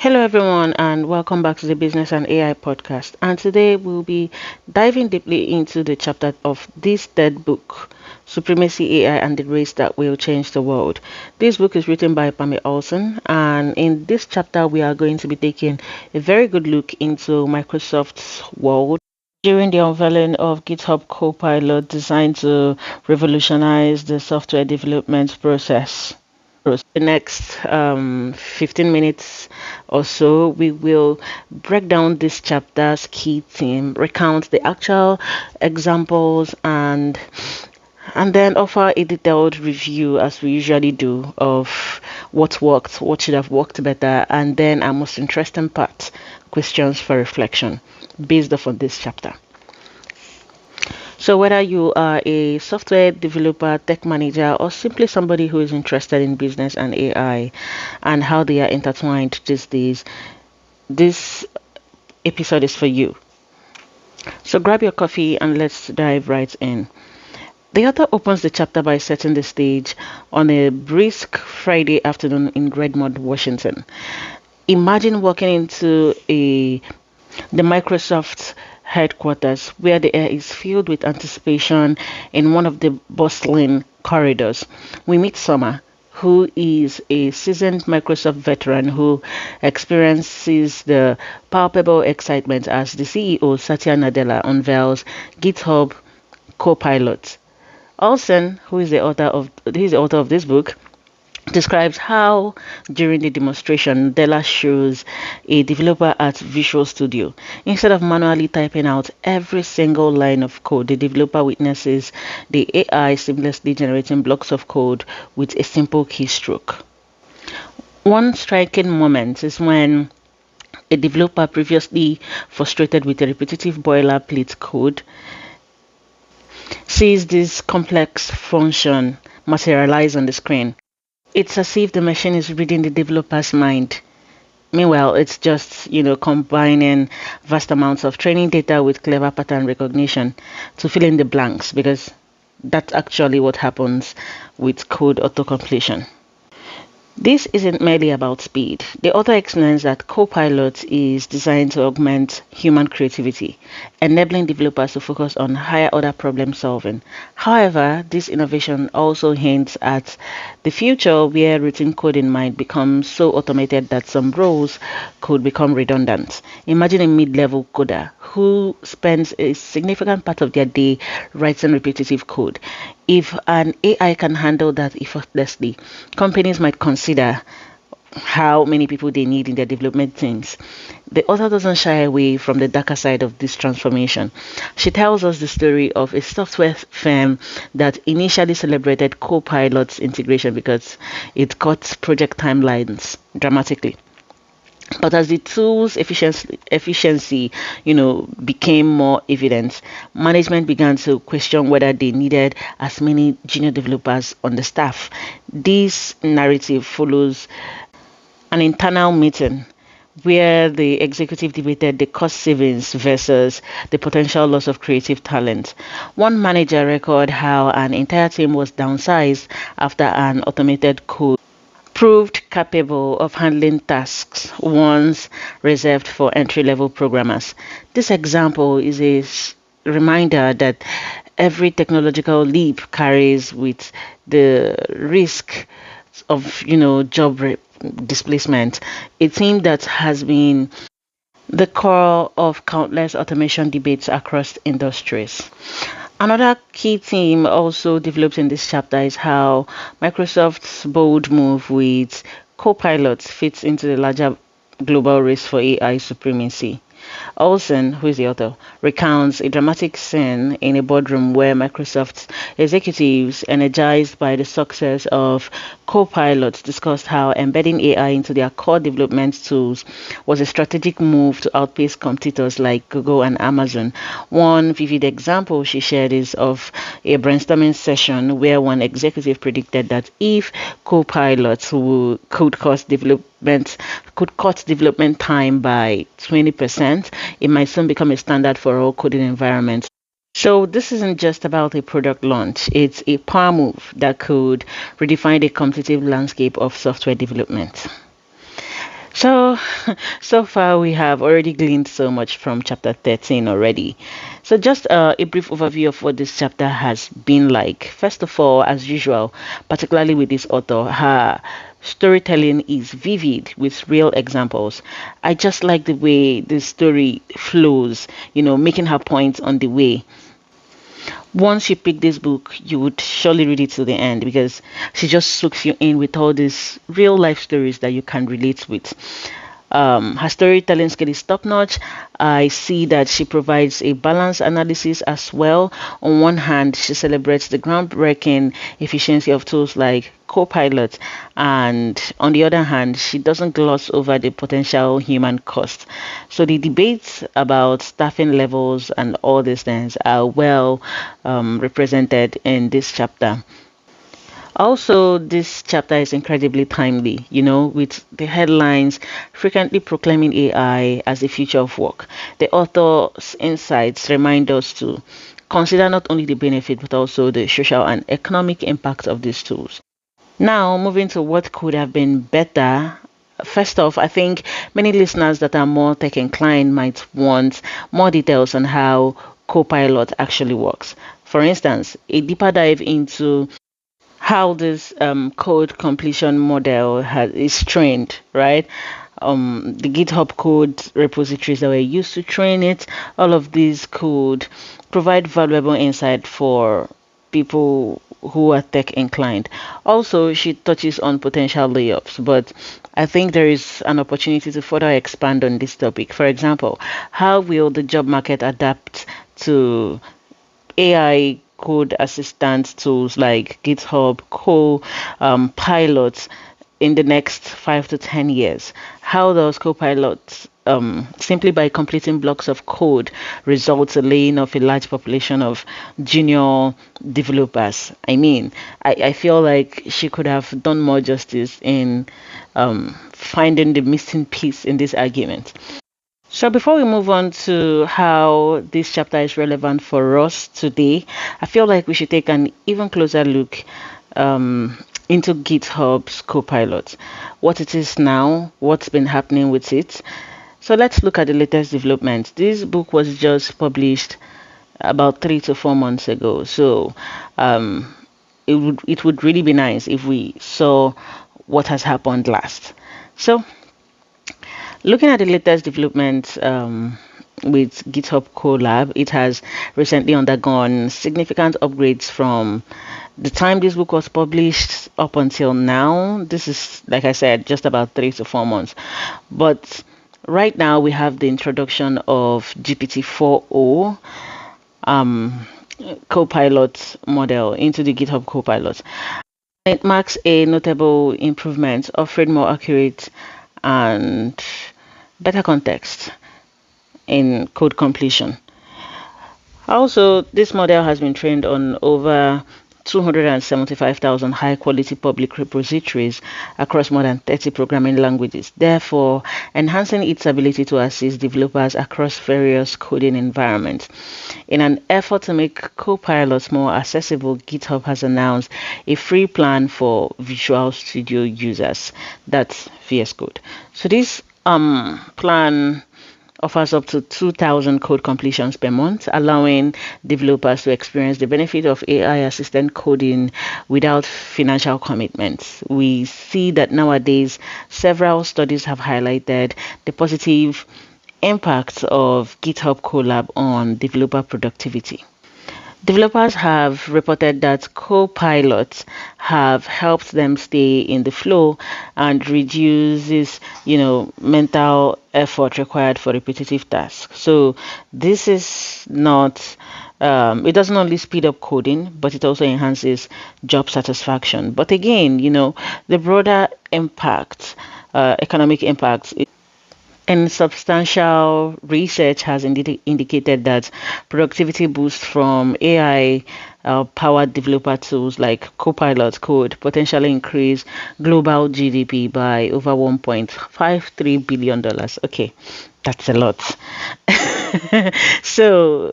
Hello, everyone, and welcome back to the Business and AI podcast. And today we'll be diving deeply into the chapter of this third book, Supremacy AI and the Race That Will Change the World. This book is written by Pamela Olson, and in this chapter, we are going to be taking a very good look into Microsoft's world during the unveiling of GitHub Copilot, designed to revolutionize the software development process. The next 15 minutes or so, we will break down this chapter's key theme, recount the actual examples, and then offer a detailed review, as we usually do, of what worked, what should have worked better, and then our most interesting part, questions for reflection, based off on this chapter. So, whether you are a software developer, tech manager, or simply somebody who is interested in business and AI and how they are intertwined these days, this episode is for you. So, grab your coffee and let's dive right in. The author opens the chapter by setting the stage on a brisk Friday afternoon in Redmond, Washington. Imagine walking into the Microsoft headquarters, where the air is filled with anticipation in one of the bustling corridors. We meet Summer, who is a seasoned Microsoft veteran who experiences the palpable excitement as the CEO, Satya Nadella, unveils GitHub Copilot. Olsen, who is the author of this book, describes how during the demonstration Della shows a developer at Visual Studio. Instead of manually typing out every single line of code, the developer witnesses the AI seamlessly generating blocks of code with a simple keystroke. One striking moment is when a developer previously frustrated with a repetitive boilerplate code sees this complex function materialize on the screen. It's as if the machine is reading the developer's mind. Meanwhile, it's just, combining vast amounts of training data with clever pattern recognition to fill in the blanks, because that's actually what happens with code autocompletion. This isn't merely about speed. The author explains that Copilot is designed to augment human creativity, enabling developers to focus on higher order problem solving. However, this innovation also hints at the future where routine coding might become so automated that some roles could become redundant. Imagine a mid-level coder who spends a significant part of their day writing repetitive code. If an AI can handle that effortlessly, companies might consider how many people they need in their development teams. The author doesn't shy away from the darker side of this transformation. She tells us the story of a software firm that initially celebrated Copilot's integration because it cut project timelines dramatically. But as the tool's efficiency, became more evident, management began to question whether they needed as many junior developers on the staff. This narrative follows an internal meeting where the executive debated the cost savings versus the potential loss of creative talent. One manager recorded how an entire team was downsized after an automated code proved capable of handling tasks once reserved for entry-level programmers. This example is a reminder that every technological leap carries with the risk of, displacement. A theme that has been the core of countless automation debates across industries. Another key theme also developed in this chapter is how Microsoft's bold move with Copilot fits into the larger global race for AI supremacy. Olsen, who is the author, recounts a dramatic scene in a boardroom where Microsoft's executives, energized by the success of Copilot, discussed how embedding AI into their core development tools was a strategic move to outpace competitors like Google and Amazon. One vivid example she shared is of a brainstorming session where one executive predicted that if Copilot could cut development time by 20%, it might soon become a standard for all coding environments. So this isn't just about a product launch, it's a power move that could redefine the competitive landscape of software development. So, so far we have already gleaned so much from chapter 13 already. So, just a brief overview of what this chapter has been like. First of all, as usual, particularly with this author, her storytelling is vivid with real examples. I just like the way the story flows, making her points on the way. Once you pick this book, you would surely read it to the end because she just soaks you in with all these real life stories that you can relate with. Her storytelling skill is top notch. I see that she provides a balanced analysis as well. On one hand, she celebrates the groundbreaking efficiency of tools like Copilot, and on the other hand, she doesn't gloss over the potential human cost. So the debates about staffing levels and all these things are well represented in this chapter. Also, this chapter is incredibly timely, with the headlines frequently proclaiming AI as the future of work. The author's insights remind us to consider not only the benefit but also the social and economic impact of these tools. Now, moving to what could have been better. First off, I think many listeners that are more tech inclined might want more details on how Copilot actually works. For instance, a deeper dive into how this code completion model is trained, right? The GitHub code repositories that were used to train it, all of these could provide valuable insight for people who are tech inclined. Also, she touches on potential layoffs, but I think there is an opportunity to further expand on this topic. For example, how will the job market adapt to AI code assistant tools like GitHub Copilot in the next 5 to 10 years? How does Copilot simply by completing blocks of code results in laying off a large population of junior developers? I feel like she could have done more justice in finding the missing piece in this argument. So before we move on to how this chapter is relevant for us today, I feel like we should take an even closer look into GitHub's Copilot, what it is now, what's been happening with it. So let's look at the latest development. This book was just published about 3 to 4 months ago. So it would really be nice if we saw what has happened last. So looking at the latest developments with GitHub Colab, it has recently undergone significant upgrades from the time this book was published up until now. This is, like I said, just about 3 to 4 months. But right now we have the introduction of GPT 4.0 Copilot model into the GitHub Copilot. It marks a notable improvement, offering more accurate and better context in code completion. Also, this model has been trained on over 275,000 high quality public repositories across more than 30 programming languages, therefore enhancing its ability to assist developers across various coding environments. In an effort to make Copilot more accessible, GitHub has announced a free plan for Visual Studio users. That's VS Code. So this plan offers up to 2,000 code completions per month, allowing developers to experience the benefit of AI assistant coding without financial commitments. We see that nowadays several studies have highlighted the positive impact of GitHub Colab on developer productivity. Developers have reported that co-pilots have helped them stay in the flow and reduces, mental effort required for repetitive tasks. So this is not, it doesn't only speed up coding, but it also enhances job satisfaction. But again, the broader impact, economic impact, and substantial research has indeed indicated that productivity boosts from AI powered developer tools like Copilot could potentially increase global GDP by over $1.53 billion. Okay, that's a lot. So,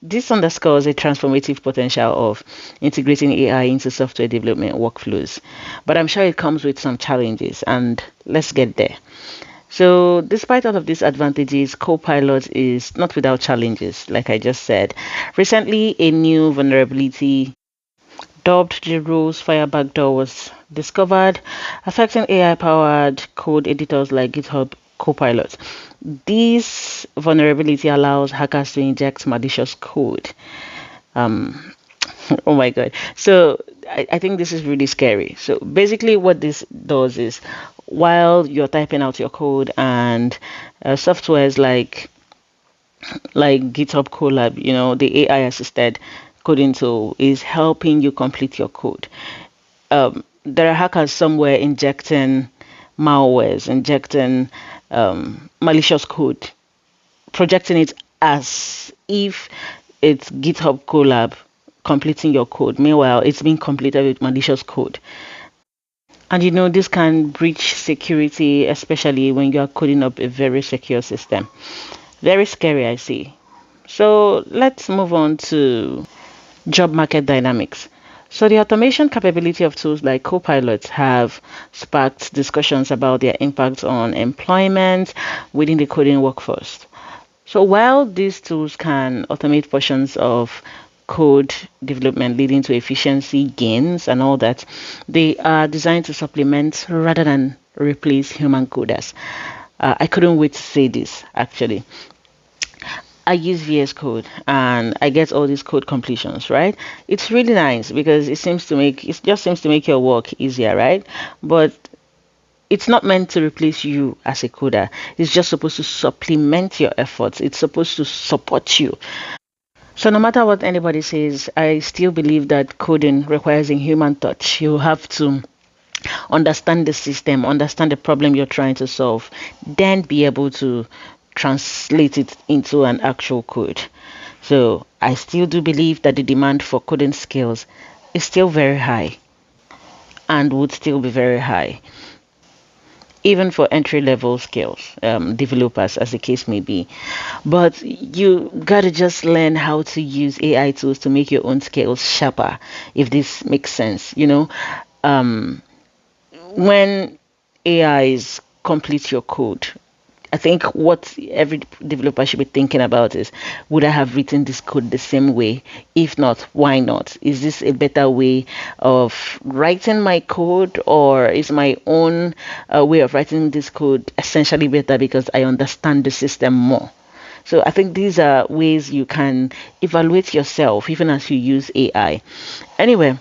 this underscores a transformative potential of integrating AI into software development workflows. But I'm sure it comes with some challenges, and let's get there. So, despite all of these advantages, Copilot is not without challenges, like I just said. Recently, a new vulnerability dubbed the Rules Fire Backdoor was discovered, affecting AI-powered code editors like GitHub Copilot. This vulnerability allows hackers to inject malicious code. Um, oh my god! So I think this is really scary. So basically, what this does is, while you're typing out your code and softwares like GitHub Colab, the AI assisted coding tool is helping you complete your code. There are hackers somewhere injecting malwares, injecting malicious code, projecting it as if it's GitHub Colab completing your code. Meanwhile, it's being completed with malicious code. And this can breach security, especially when you are coding up a very secure system. Very scary, I see. So let's move on to job market dynamics. So the automation capability of tools like Copilot have sparked discussions about their impact on employment within the coding workforce. So while these tools can automate portions of code development leading to efficiency gains and all that, they are designed to supplement rather than replace human coders. I couldn't wait to say this actually. I use VS Code and I get all these code completions, right? It's really nice because it just seems to make your work easier, right? But it's not meant to replace you as a coder. It's just supposed to supplement your efforts. It's supposed to support you. So no matter what anybody says, I still believe that coding requires a human touch. You have to understand the system, understand the problem you're trying to solve, then be able to translate it into an actual code. So I still do believe that the demand for coding skills is still very high and would still be very high, even for entry level skills, developers, as the case may be. But you gotta just learn how to use AI tools to make your own skills sharper, if this makes sense. Um, when AIs complete your code, I think what every developer should be thinking about is, would I have written this code the same way? If not, why not? Is this a better way of writing my code, or is my own way of writing this code essentially better because I understand the system more? So I think these are ways you can evaluate yourself even as you use AI. Anyway,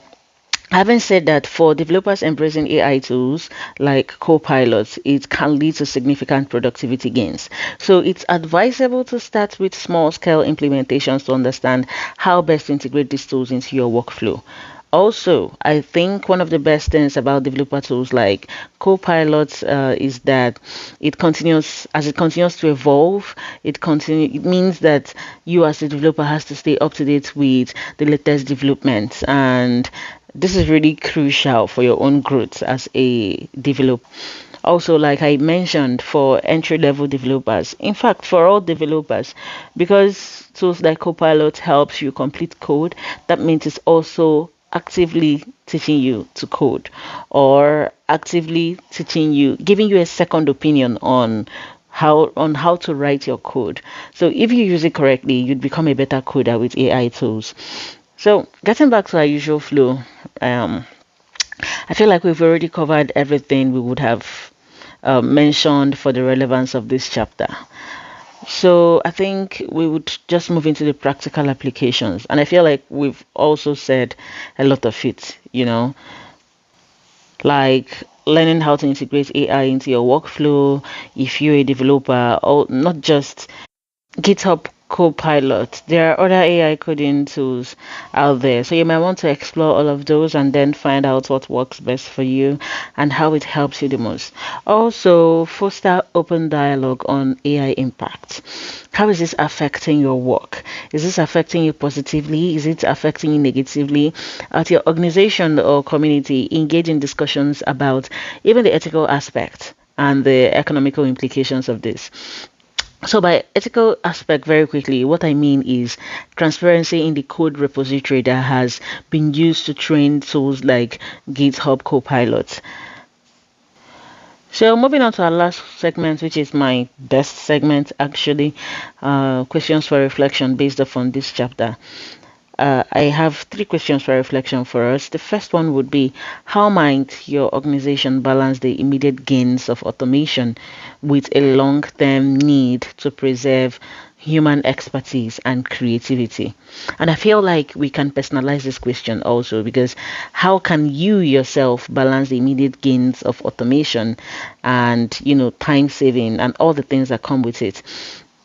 having said that, for developers embracing AI tools like Copilot, it can lead to significant productivity gains. So it's advisable to start with small scale implementations to understand how best to integrate these tools into your workflow. Also, I think one of the best things about developer tools like Copilot is that it continues to evolve. It means that you as a developer has to stay up to date with the latest developments, and this is really crucial for your own growth as a developer. Also, like I mentioned, for entry level developers, in fact, for all developers, because tools like Copilot helps you complete code, that means it's also actively teaching you to code, or actively teaching you, giving you a second opinion on how to write your code. So if you use it correctly, you'd become a better coder with AI tools. So getting back to our usual flow, um, I feel like we've already covered everything we would have mentioned for the relevance of this chapter. So I think we would just move into the practical applications. And I feel like we've also said a lot of it, like learning how to integrate AI into your workflow if you're a developer, or not just GitHub Copilot. There are other AI coding tools out there. So you might want to explore all of those and then find out what works best for you and how it helps you the most. Also, foster open dialogue on AI impact. How is this affecting your work? Is this affecting you positively? Is it affecting you negatively? At your organization or community, engage in discussions about even the ethical aspect and the economical implications of this. So by ethical aspect, very quickly, what I mean is transparency in the code repository that has been used to train tools like GitHub Copilot. So moving on to our last segment, which is my best segment actually, questions for reflection based upon this chapter. I have three questions for reflection for us. The first one would be, how might your organization balance the immediate gains of automation with a long-term need to preserve human expertise and creativity? And I feel like we can personalize this question also, because how can you yourself balance the immediate gains of automation and, time saving and all the things that come with it?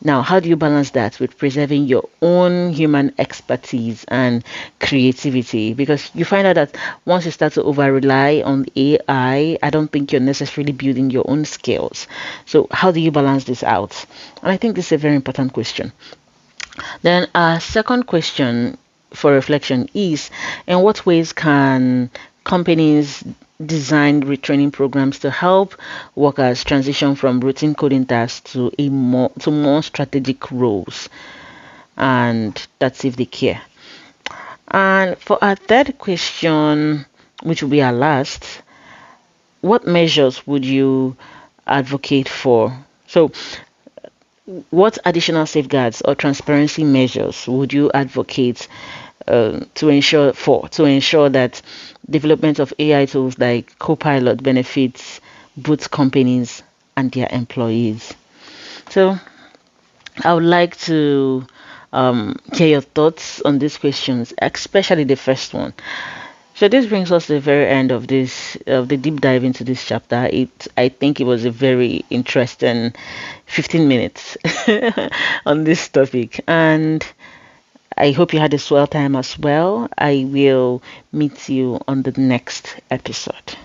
Now, how do you balance that with preserving your own human expertise and creativity? Because you find out that once you start to over rely on AI, I don't think you're necessarily building your own skills. So, how do you balance this out? And I think this is a very important question. Then, our second question for reflection is, in what ways can companies design retraining programs to help workers transition from routine coding tasks to more strategic roles, and that's if they care? And for our third question, which will be our last, what measures would you advocate for? So, what additional safeguards or transparency measures would you advocate to ensure that development of AI tools like Copilot benefits both companies and their employees? So I would like to hear your thoughts on these questions, especially the first one. So this brings us to the very end of this of the deep dive into this chapter. I think it was a very interesting 15 minutes on this topic, and I hope you had a swell time as well. I will meet you on the next episode.